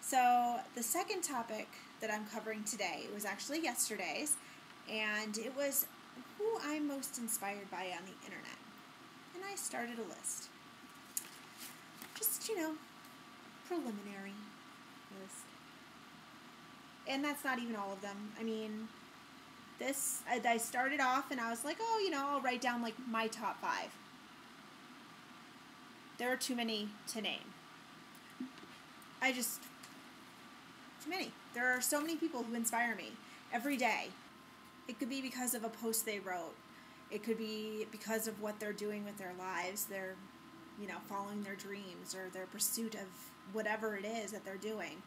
So the second topic that I'm covering today was actually yesterday's, and it was who I'm most inspired by on the internet. And I started a list. Just, preliminary list. And that's not even all of them. I mean, I started off and I was like, I'll write down like my top 5. There are too many to name. Too many. There are so many people who inspire me every day. It could be because of a post they wrote. It could be because of what they're doing with their lives. They're, following their dreams or their pursuit of whatever it is that they're doing.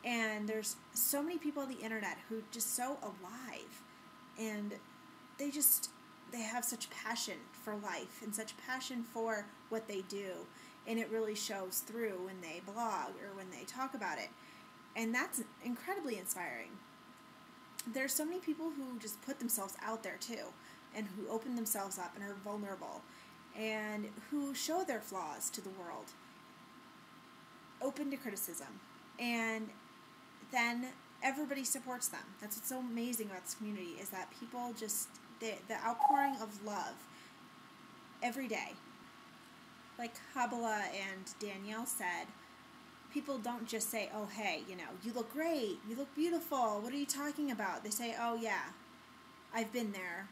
And there's so many people on the internet who are just so alive. And they have such passion for life and such passion for what they do. And it really shows through when they blog or when they talk about it. And that's incredibly inspiring. There's so many people who just put themselves out there too, and who open themselves up and are vulnerable, and who show their flaws to the world, open to criticism, and then everybody supports them. That's what's so amazing about this community, is that people just, the outpouring of love every day. Like Habala and Danielle said, people don't just say, oh, hey, you look great, you look beautiful, what are you talking about? They say, oh, yeah, I've been there.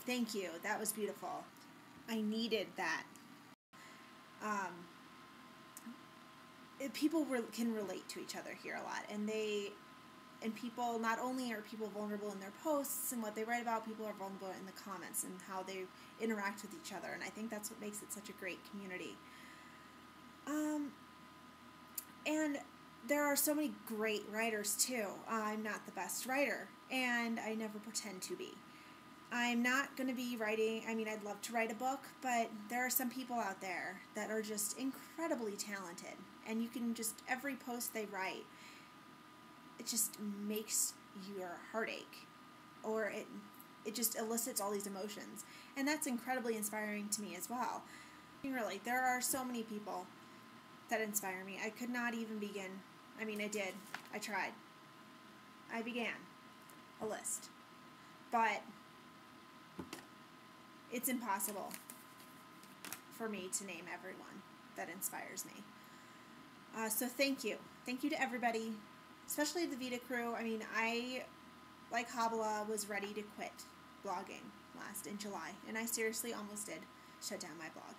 Thank you, that was beautiful. I needed that. People can relate to each other here a lot, and people, not only are people vulnerable in their posts and what they write about, people are vulnerable in the comments and how they interact with each other, and I think that's what makes it such a great community. And there are so many great writers too. I'm not the best writer, and I never pretend to be. I'm not going to be writing, I'd love to write a book, but there are some people out there that are just incredibly talented, and you can just, every post they write, it just makes your heart ache, or it just elicits all these emotions, and that's incredibly inspiring to me as well. Really, there are so many people that inspire me. I could not even begin. I did. I tried. I began a list, but it's impossible for me to name everyone that inspires me. So thank you. Thank you to everybody, especially the VEDA crew. I, like Habala, was ready to quit blogging in July, and I seriously almost did shut down my blog.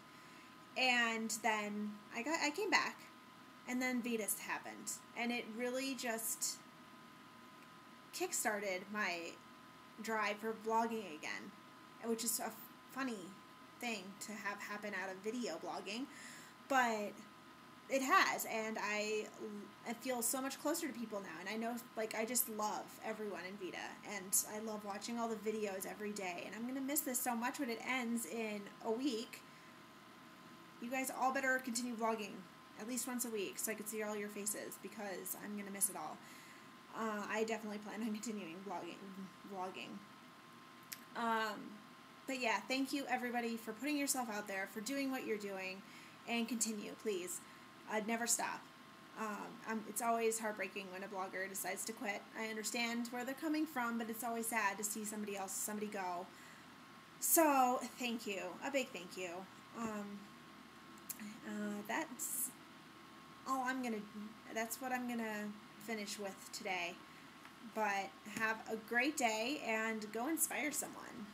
And then I came back, and then VEDA happened, and it really just kickstarted my drive for blogging again, which is a funny thing to have happen out of video blogging, but it has, and I feel so much closer to people now, and I know, I just love everyone in VEDA, and I love watching all the videos every day, and I'm going to miss this so much when it ends in a week. You guys all better continue vlogging at least once a week so I can see all your faces, because I'm going to miss it all. I definitely plan on continuing vlogging. But yeah, thank you everybody for putting yourself out there, for doing what you're doing, and continue, please. Never stop. It's always heartbreaking when a blogger decides to quit. I understand where they're coming from, but it's always sad to see somebody go. So, thank you. A big thank you. That's all that's what I'm gonna finish with today. But have a great day, and go inspire someone.